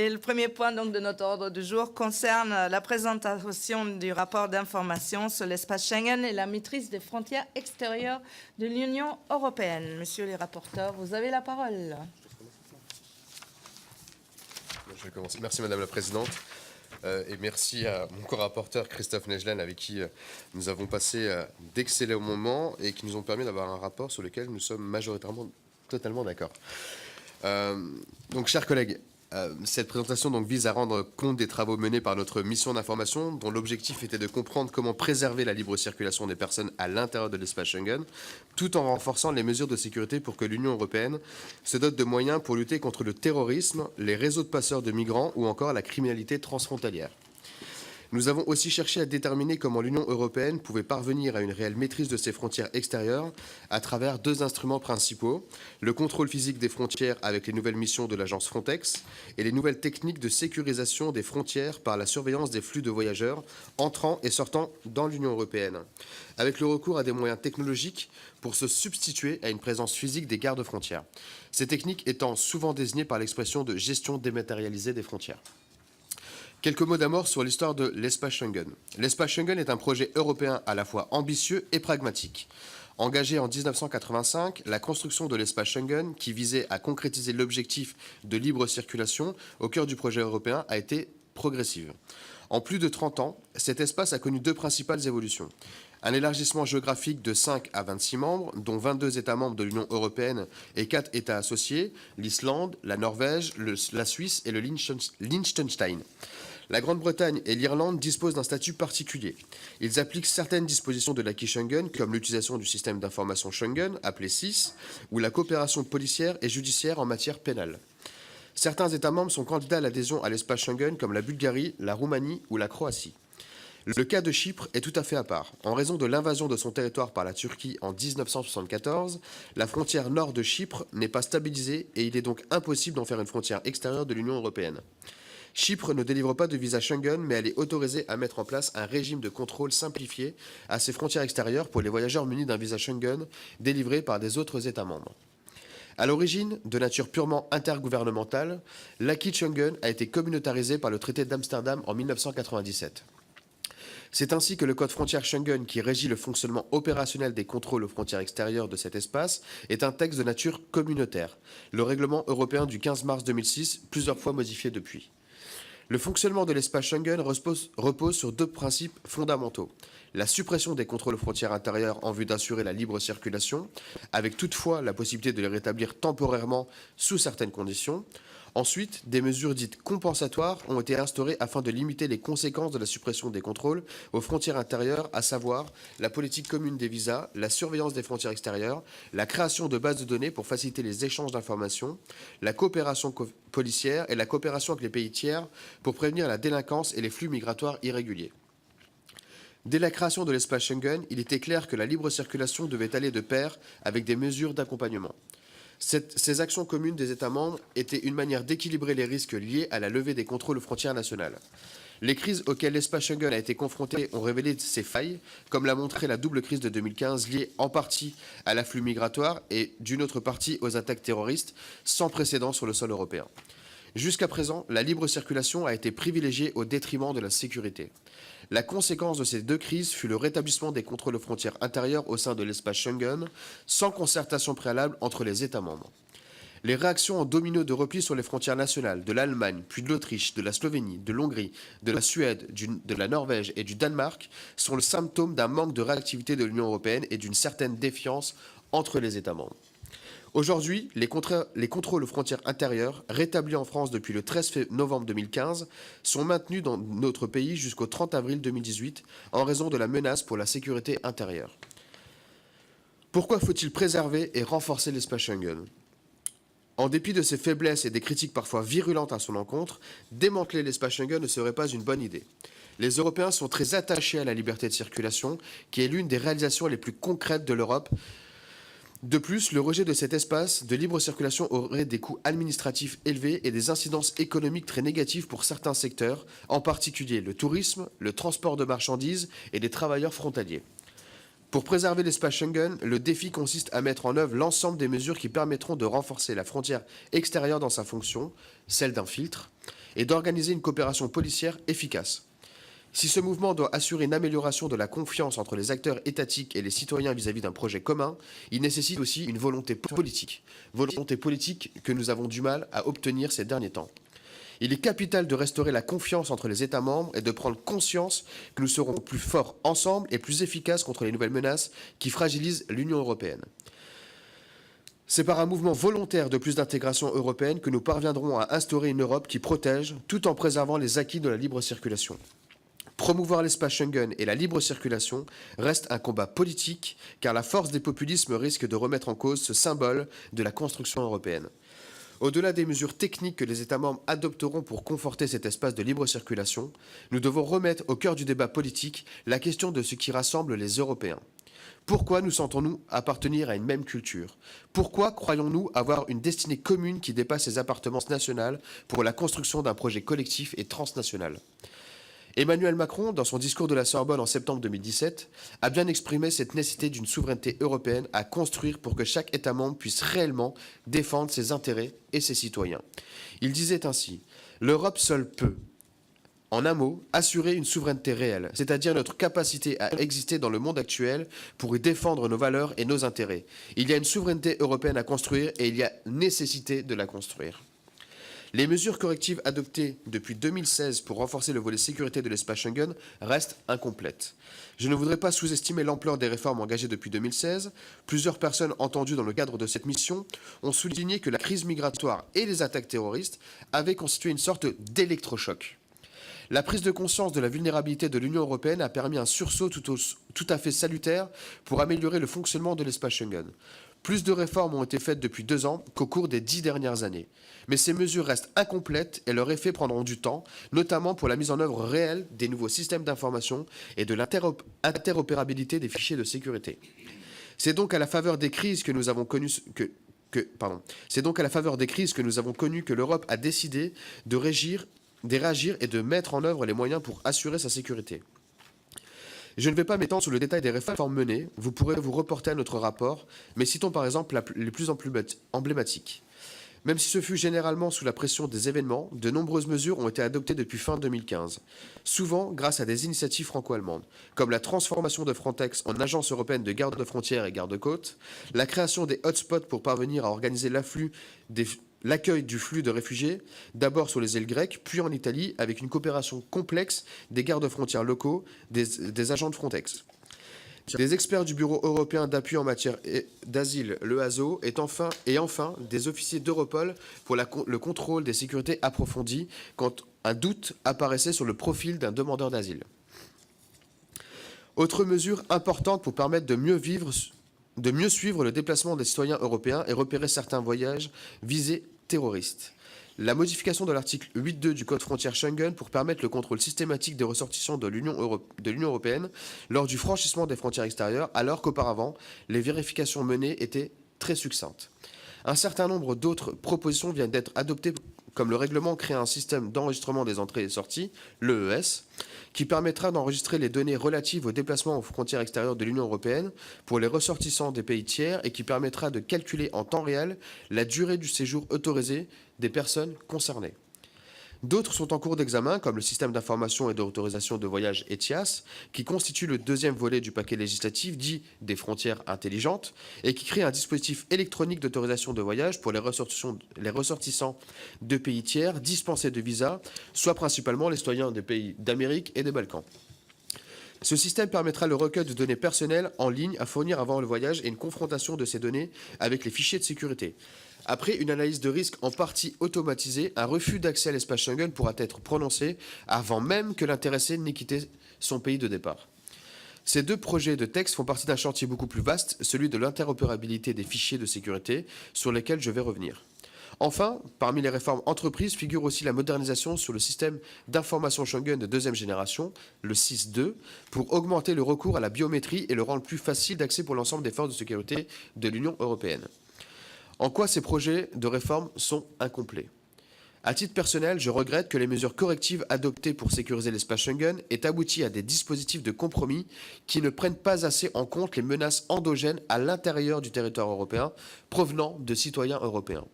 Et le premier point donc, de notre ordre du jour concerne la présentation du rapport d'information sur l'espace Schengen et la maîtrise des frontières extérieures de l'Union européenne. Monsieur les rapporteurs, vous avez la parole. Je vais commencer. Merci Madame la Présidente. Et merci à mon co-rapporteur Christophe Nejlen avec qui nous avons passé d'excellents moments et qui nous ont permis d'avoir un rapport sur lequel nous sommes majoritairement totalement d'accord. Donc, chers collègues, cette présentation donc, vise à rendre compte des travaux menés par notre mission d'information dont l'objectif était de comprendre comment préserver la libre circulation des personnes à l'intérieur de l'espace Schengen tout en renforçant les mesures de sécurité pour que l'Union européenne se dote de moyens pour lutter contre le terrorisme, les réseaux de passeurs de migrants ou encore la criminalité transfrontalière. Nous avons aussi cherché à déterminer comment l'Union européenne pouvait parvenir à une réelle maîtrise de ses frontières extérieures à travers deux instruments principaux, le contrôle physique des frontières avec les nouvelles missions de l'agence Frontex et les nouvelles techniques de sécurisation des frontières par la surveillance des flux de voyageurs entrant et sortant dans l'Union européenne, avec le recours à des moyens technologiques pour se substituer à une présence physique des gardes-frontières. Ces techniques étant souvent désignées par l'expression de gestion dématérialisée des frontières. Quelques mots d'abord sur l'histoire de l'espace Schengen. L'espace Schengen est un projet européen à la fois ambitieux et pragmatique. Engagé en 1985, la construction de l'espace Schengen, qui visait à concrétiser l'objectif de libre circulation au cœur du projet européen, a été progressive. En plus de 30 ans, cet espace a connu deux principales évolutions. Un élargissement géographique de 5 à 26 membres, dont 22 États membres de l'Union européenne et 4 États associés, l'Islande, la Norvège, la Suisse et le Liechtenstein. La Grande-Bretagne et l'Irlande disposent d'un statut particulier. Ils appliquent certaines dispositions de l'acquis Schengen, comme l'utilisation du système d'information Schengen, appelé SIS, ou la coopération policière et judiciaire en matière pénale. Certains États membres sont candidats à l'adhésion à l'espace Schengen, comme la Bulgarie, la Roumanie ou la Croatie. Le cas de Chypre est tout à fait à part. En raison de l'invasion de son territoire par la Turquie en 1974, la frontière nord de Chypre n'est pas stabilisée et il est donc impossible d'en faire une frontière extérieure de l'Union européenne. Chypre ne délivre pas de visa Schengen, mais elle est autorisée à mettre en place un régime de contrôle simplifié à ses frontières extérieures pour les voyageurs munis d'un visa Schengen délivré par des autres États membres. À l'origine, de nature purement intergouvernementale, l'acquis Schengen a été communautarisé par le traité d'Amsterdam en 1997. C'est ainsi que le code frontière Schengen, qui régit le fonctionnement opérationnel des contrôles aux frontières extérieures de cet espace, est un texte de nature communautaire. Le règlement européen du 15 mars 2006, plusieurs fois modifié depuis. Le fonctionnement de l'espace Schengen repose sur deux principes fondamentaux. La suppression des contrôles aux frontières intérieures en vue d'assurer la libre circulation, avec toutefois la possibilité de les rétablir temporairement sous certaines conditions. Ensuite, des mesures dites compensatoires ont été instaurées afin de limiter les conséquences de la suppression des contrôles aux frontières intérieures, à savoir la politique commune des visas, la surveillance des frontières extérieures, la création de bases de données pour faciliter les échanges d'informations, la coopération policière et la coopération avec les pays tiers pour prévenir la délinquance et les flux migratoires irréguliers. Dès la création de l'espace Schengen, il était clair que la libre circulation devait aller de pair avec des mesures d'accompagnement. Ces actions communes des États membres étaient une manière d'équilibrer les risques liés à la levée des contrôles aux frontières nationales. Les crises auxquelles l'espace Schengen a été confronté ont révélé ses failles, comme l'a montré la double crise de 2015 liée en partie à l'afflux migratoire et d'une autre partie aux attaques terroristes sans précédent sur le sol européen. Jusqu'à présent, la libre circulation a été privilégiée au détriment de la sécurité. La conséquence de ces deux crises fut le rétablissement des contrôles aux frontières intérieures au sein de l'espace Schengen, sans concertation préalable entre les États membres. Les réactions en domino de repli sur les frontières nationales de l'Allemagne, puis de l'Autriche, de la Slovénie, de l'Hongrie, de la Suède, de la Norvège et du Danemark sont le symptôme d'un manque de réactivité de l'Union européenne et d'une certaine défiance entre les États membres. Aujourd'hui, les contrôles aux frontières intérieures, rétablis en France depuis le 13 novembre 2015, sont maintenus dans notre pays jusqu'au 30 avril 2018 en raison de la menace pour la sécurité intérieure. Pourquoi faut-il préserver et renforcer l'espace Schengen ? En dépit de ses faiblesses et des critiques parfois virulentes à son encontre, démanteler l'espace Schengen ne serait pas une bonne idée. Les Européens sont très attachés à la liberté de circulation, qui est l'une des réalisations les plus concrètes de l'Europe. De plus, le rejet de cet espace de libre circulation aurait des coûts administratifs élevés et des incidences économiques très négatives pour certains secteurs, en particulier le tourisme, le transport de marchandises et des travailleurs frontaliers. Pour préserver l'espace Schengen, le défi consiste à mettre en œuvre l'ensemble des mesures qui permettront de renforcer la frontière extérieure dans sa fonction, celle d'un filtre, et d'organiser une coopération policière efficace. Si ce mouvement doit assurer une amélioration de la confiance entre les acteurs étatiques et les citoyens vis-à-vis d'un projet commun, il nécessite aussi une volonté politique que nous avons du mal à obtenir ces derniers temps. Il est capital de restaurer la confiance entre les États membres et de prendre conscience que nous serons plus forts ensemble et plus efficaces contre les nouvelles menaces qui fragilisent l'Union européenne. C'est par un mouvement volontaire de plus d'intégration européenne que nous parviendrons à instaurer une Europe qui protège tout en préservant les acquis de la libre circulation. Promouvoir l'espace Schengen et la libre circulation reste un combat politique, car la force des populismes risque de remettre en cause ce symbole de la construction européenne. Au-delà des mesures techniques que les États membres adopteront pour conforter cet espace de libre circulation, nous devons remettre au cœur du débat politique la question de ce qui rassemble les Européens. Pourquoi nous sentons-nous appartenir à une même culture? Pourquoi croyons-nous avoir une destinée commune qui dépasse les appartenances nationales pour la construction d'un projet collectif et transnational? Emmanuel Macron, dans son discours de la Sorbonne en septembre 2017, a bien exprimé cette nécessité d'une souveraineté européenne à construire pour que chaque État membre puisse réellement défendre ses intérêts et ses citoyens. Il disait ainsi « L'Europe seule peut, en un mot, assurer une souveraineté réelle, c'est-à-dire notre capacité à exister dans le monde actuel pour y défendre nos valeurs et nos intérêts. Il y a une souveraineté européenne à construire et il y a nécessité de la construire. » Les mesures correctives adoptées depuis 2016 pour renforcer le volet sécurité de l'espace Schengen restent incomplètes. Je ne voudrais pas sous-estimer l'ampleur des réformes engagées depuis 2016. Plusieurs personnes entendues dans le cadre de cette mission ont souligné que la crise migratoire et les attaques terroristes avaient constitué une sorte d'électrochoc. La prise de conscience de la vulnérabilité de l'Union européenne a permis un sursaut tout à fait salutaire pour améliorer le fonctionnement de l'espace Schengen. Plus de réformes ont été faites depuis 2 ans qu'au cours des 10 dernières années. Mais ces mesures restent incomplètes et leurs effets prendront du temps, notamment pour la mise en œuvre réelle des nouveaux systèmes d'information et de l'interopérabilité des fichiers de sécurité. C'est donc à la faveur des crises que nous avons connues que l'Europe a décidé de réagir et de mettre en œuvre les moyens pour assurer sa sécurité. Je ne vais pas m'étendre sur le détail des réformes menées, vous pourrez vous reporter à notre rapport, mais citons par exemple les plus emblématiques. Même si ce fut généralement sous la pression des événements, de nombreuses mesures ont été adoptées depuis fin 2015, souvent grâce à des initiatives franco-allemandes, comme la transformation de Frontex en agence européenne de garde-frontières et garde-côtes, la création des hotspots pour parvenir à organiser l'accueil du flux de réfugiés, d'abord sur les îles grecques, puis en Italie, avec une coopération complexe des gardes-frontières locaux, des agents de Frontex. Des experts du Bureau européen d'appui en matière d'asile, le ASO, et enfin des officiers d'Europol pour le contrôle des sécurités approfondies quand un doute apparaissait sur le profil d'un demandeur d'asile. Autre mesure importante pour permettre de mieux suivre le déplacement des citoyens européens et repérer certains voyages visés terroristes. La modification de l'article 8.2 du Code frontière Schengen pour permettre le contrôle systématique des ressortissants de l'Union européenne lors du franchissement des frontières extérieures, alors qu'auparavant, les vérifications menées étaient très succinctes. Un certain nombre d'autres propositions viennent d'être adoptées, comme le règlement créant un système d'enregistrement des entrées et sorties, l'EES, qui permettra d'enregistrer les données relatives au déplacement aux frontières extérieures de l'Union européenne pour les ressortissants des pays tiers et qui permettra de calculer en temps réel la durée du séjour autorisé des personnes concernées. D'autres sont en cours d'examen, comme le système d'information et d'autorisation de voyage ETIAS, qui constitue le deuxième volet du paquet législatif dit des frontières intelligentes, et qui crée un dispositif électronique d'autorisation de voyage pour les ressortissants de pays tiers dispensés de visa, soit principalement les citoyens des pays d'Amérique et des Balkans. Ce système permettra le recueil de données personnelles en ligne à fournir avant le voyage et une confrontation de ces données avec les fichiers de sécurité. Après une analyse de risque en partie automatisée, un refus d'accès à l'espace Schengen pourra être prononcé avant même que l'intéressé n'ait quitté son pays de départ. Ces 2 projets de texte font partie d'un chantier beaucoup plus vaste, celui de l'interopérabilité des fichiers de sécurité, sur lesquels je vais revenir. Enfin, parmi les réformes entreprises figure aussi la modernisation sur le système d'information Schengen de 2e génération, le SIS-2, pour augmenter le recours à la biométrie et le rendre plus facile d'accès pour l'ensemble des forces de sécurité de l'Union européenne. En quoi ces projets de réforme sont incomplets? À titre personnel, je regrette que les mesures correctives adoptées pour sécuriser l'espace Schengen aient abouti à des dispositifs de compromis qui ne prennent pas assez en compte les menaces endogènes à l'intérieur du territoire européen provenant de citoyens européens.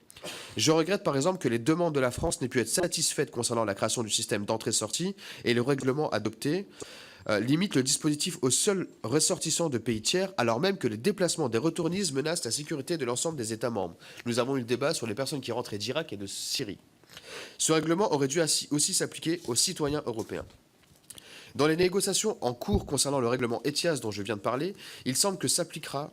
Je regrette par exemple que les demandes de la France n'aient pu être satisfaites concernant la création du système d'entrée-sortie et le règlement adopté limite le dispositif aux seuls ressortissants de pays tiers, alors même que les déplacements des retournistes menacent la sécurité de l'ensemble des États membres. Nous avons eu le débat sur les personnes qui rentraient d'Irak et de Syrie. Ce règlement aurait dû aussi s'appliquer aux citoyens européens. Dans les négociations en cours concernant le règlement ETIAS dont je viens de parler, il semble qu'il s'appliquera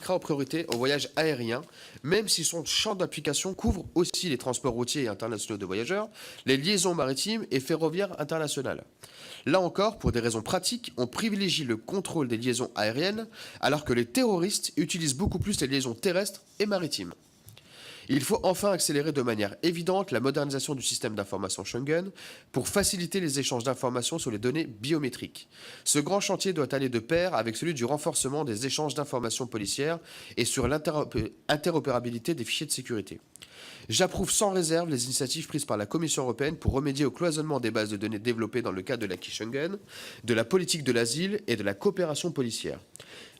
en priorité aux voyages aériens, même si son champ d'application couvre aussi les transports routiers et internationaux de voyageurs, les liaisons maritimes et ferroviaires internationales. Là encore, pour des raisons pratiques, on privilégie le contrôle des liaisons aériennes, alors que les terroristes utilisent beaucoup plus les liaisons terrestres et maritimes. Il faut enfin accélérer de manière évidente la modernisation du système d'information Schengen pour faciliter les échanges d'informations sur les données biométriques. Ce grand chantier doit aller de pair avec celui du renforcement des échanges d'informations policières et sur l'interopérabilité des fichiers de sécurité. J'approuve sans réserve les initiatives prises par la Commission européenne pour remédier au cloisonnement des bases de données développées dans le cadre de l'acquis Schengen, de la politique de l'asile et de la coopération policière.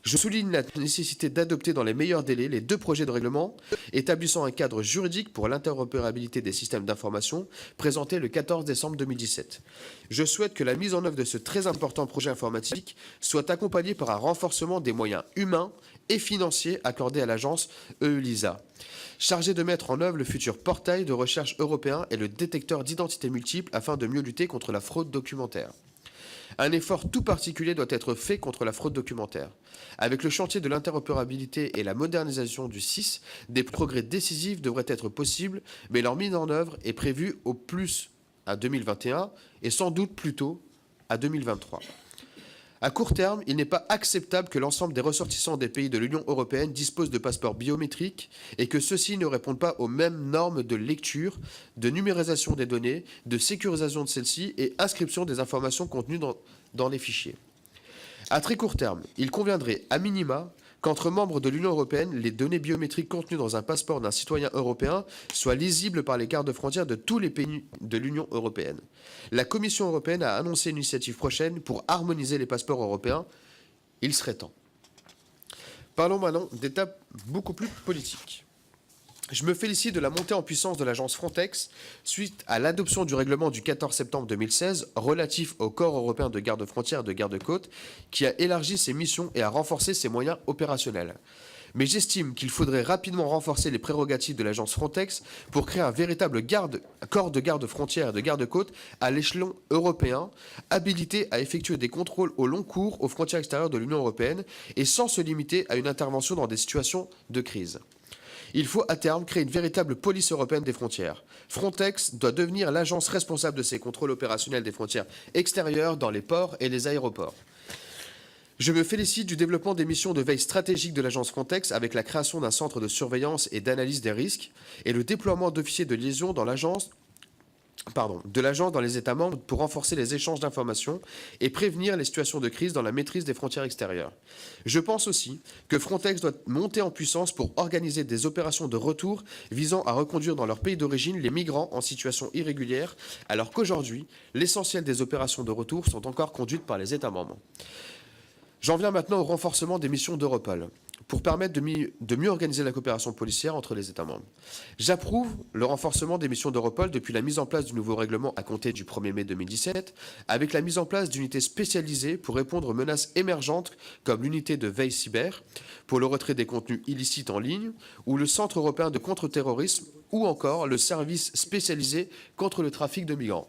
Je souligne la nécessité d'adopter dans les meilleurs délais les 2 projets de règlement établissant un cadre juridique pour l'interopérabilité des systèmes d'information présentés le 14 décembre 2017. Je souhaite que la mise en œuvre de ce très important projet informatique soit accompagnée par un renforcement des moyens humains et financiers accordés à l'agence EULISA, chargée de mettre en œuvre le futur portail de recherche européen et le détecteur d'identité multiple afin de mieux lutter contre la fraude documentaire. Un effort tout particulier doit être fait contre la fraude documentaire. Avec le chantier de l'interopérabilité et la modernisation du SIS, des progrès décisifs devraient être possibles, mais leur mise en œuvre est prévue au plus à 2021 et sans doute plus tôt à 2023. À court terme, il n'est pas acceptable que l'ensemble des ressortissants des pays de l'Union européenne disposent de passeports biométriques et que ceux-ci ne répondent pas aux mêmes normes de lecture, de numérisation des données, de sécurisation de celles-ci et inscription des informations contenues dans les fichiers. À très court terme, il conviendrait, à minima, qu'entre membres de l'Union européenne, les données biométriques contenues dans un passeport d'un citoyen européen soient lisibles par les gardes-frontières de tous les pays de l'Union européenne. La Commission européenne a annoncé une initiative prochaine pour harmoniser les passeports européens. Il serait temps. Parlons maintenant d'étapes beaucoup plus politiques. Je me félicite de la montée en puissance de l'agence Frontex suite à l'adoption du règlement du 14 septembre 2016 relatif au corps européen de garde-frontières et de garde-côtes qui a élargi ses missions et a renforcé ses moyens opérationnels. Mais j'estime qu'il faudrait rapidement renforcer les prérogatives de l'agence Frontex pour créer un véritable corps de garde-frontières et de garde-côtes à l'échelon européen, habilité à effectuer des contrôles au long cours aux frontières extérieures de l'Union européenne et sans se limiter à une intervention dans des situations de crise. Il faut à terme créer une véritable police européenne des frontières. Frontex doit devenir l'agence responsable de ces contrôles opérationnels des frontières extérieures dans les ports et les aéroports. Je me félicite du développement des missions de veille stratégique de l'agence Frontex avec la création d'un centre de surveillance et d'analyse des risques et le déploiement d'officiers de liaison dans l'agence dans les États membres pour renforcer les échanges d'informations et prévenir les situations de crise dans la maîtrise des frontières extérieures. Je pense aussi que Frontex doit monter en puissance pour organiser des opérations de retour visant à reconduire dans leur pays d'origine les migrants en situation irrégulière, alors qu'aujourd'hui, l'essentiel des opérations de retour sont encore conduites par les États membres. J'en viens maintenant au renforcement des missions d'Europol pour permettre de mieux organiser la coopération policière entre les États membres. J'approuve le renforcement des missions d'Europol depuis la mise en place du nouveau règlement à compter du 1er mai 2017, avec la mise en place d'unités spécialisées pour répondre aux menaces émergentes comme l'unité de veille cyber pour le retrait des contenus illicites en ligne, ou le Centre européen de contre-terrorisme, ou encore le service spécialisé contre le trafic de migrants.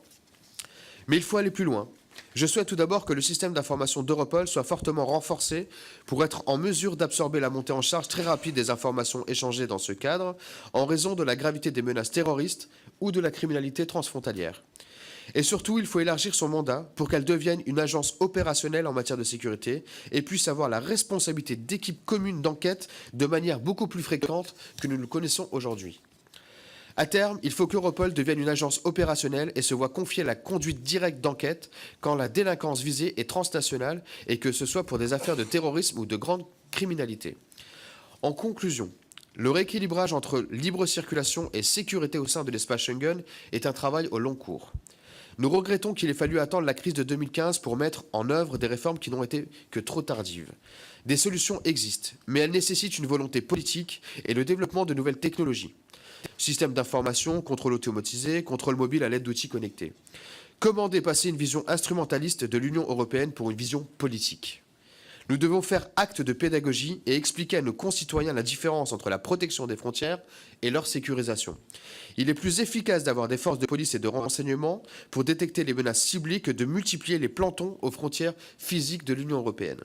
Mais il faut aller plus loin. Je souhaite tout d'abord que le système d'information d'Europol soit fortement renforcé pour être en mesure d'absorber la montée en charge très rapide des informations échangées dans ce cadre en raison de la gravité des menaces terroristes ou de la criminalité transfrontalière. Et surtout, il faut élargir son mandat pour qu'elle devienne une agence opérationnelle en matière de sécurité et puisse avoir la responsabilité d'équipes communes d'enquête de manière beaucoup plus fréquente que nous le connaissons aujourd'hui. À terme, il faut qu'Europol devienne une agence opérationnelle et se voit confier la conduite directe d'enquête quand la délinquance visée est transnationale et que ce soit pour des affaires de terrorisme ou de grande criminalité. En conclusion, Le rééquilibrage entre libre circulation et sécurité au sein de l'espace Schengen est un travail au long cours. Nous regrettons qu'il ait fallu attendre la crise de 2015 pour mettre en œuvre des réformes qui n'ont été que trop tardives. Des solutions existent, mais elles nécessitent une volonté politique et le développement de nouvelles technologies. Système d'information, contrôle automatisé, contrôle mobile à l'aide d'outils connectés. Comment dépasser une vision instrumentaliste de l'Union européenne pour une vision politique ? Nous devons faire acte de pédagogie et expliquer à nos concitoyens la différence entre la protection des frontières et leur sécurisation. Il est plus efficace d'avoir des forces de police et de renseignement pour détecter les menaces ciblées que de multiplier les plantons aux frontières physiques de l'Union européenne.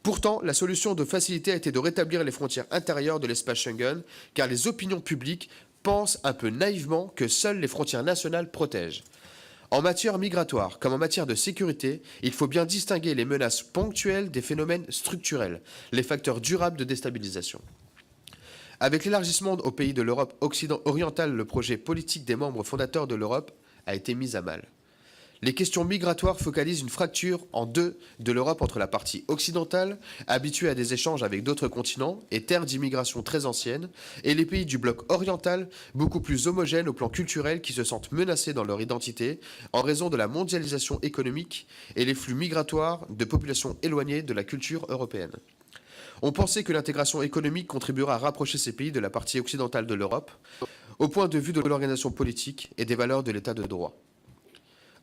Pourtant, la solution de facilité a été de rétablir les frontières intérieures de l'espace Schengen, car les opinions publiques pensent un peu naïvement que seules les frontières nationales protègent. En matière migratoire, comme en matière de sécurité, il faut bien distinguer les menaces ponctuelles des phénomènes structurels, les facteurs durables de déstabilisation. Avec l'élargissement aux pays de l'Europe orientale, le projet politique des membres fondateurs de l'Europe a été mis à mal. Les questions migratoires focalisent une fracture en deux de l'Europe entre la partie occidentale, habituée à des échanges avec d'autres continents et terre d'immigration très ancienne, et les pays du bloc oriental, beaucoup plus homogènes au plan culturel, qui se sentent menacés dans leur identité en raison de la mondialisation économique et les flux migratoires de populations éloignées de la culture européenne. On pensait que l'intégration économique contribuera à rapprocher ces pays de la partie occidentale de l'Europe, au point de vue de l'organisation politique et des valeurs de l'état de droit.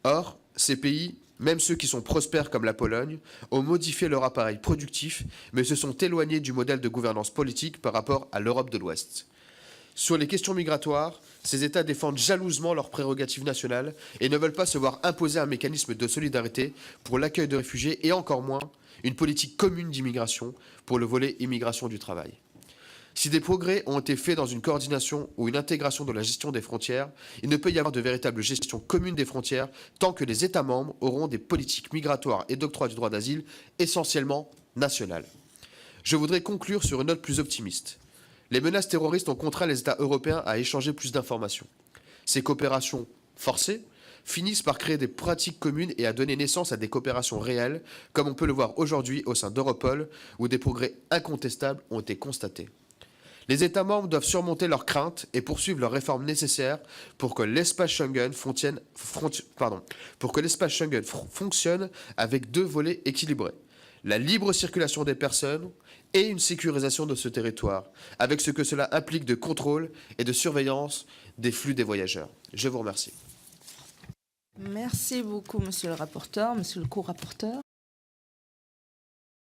Or, ces pays, même ceux qui sont prospères comme la Pologne, ont modifié leur appareil productif, mais se sont éloignés du modèle de gouvernance politique par rapport à l'Europe de l'Ouest. Sur les questions migratoires, ces États défendent jalousement leurs prérogatives nationales et ne veulent pas se voir imposer un mécanisme de solidarité pour l'accueil de réfugiés et encore moins une politique commune d'immigration pour le volet immigration du travail. Si des progrès ont été faits dans une coordination ou une intégration de la gestion des frontières, il ne peut y avoir de véritable gestion commune des frontières tant que les États membres auront des politiques migratoires et d'octroi du droit d'asile essentiellement nationales. Je voudrais conclure sur une note plus optimiste. Les menaces terroristes ont contraint les États européens à échanger plus d'informations. Ces coopérations forcées finissent par créer des pratiques communes et à donner naissance à des coopérations réelles, comme on peut le voir aujourd'hui au sein d'Europol, où des progrès incontestables ont été constatés. Les États membres doivent surmonter leurs craintes et poursuivre leurs réformes nécessaires pour que l'espace Schengen fonctionne avec deux volets équilibrés. La libre circulation des personnes et une sécurisation de ce territoire, avec ce que cela implique de contrôle et de surveillance des flux des voyageurs. Je vous remercie. Merci beaucoup, monsieur le rapporteur, monsieur le co-rapporteur.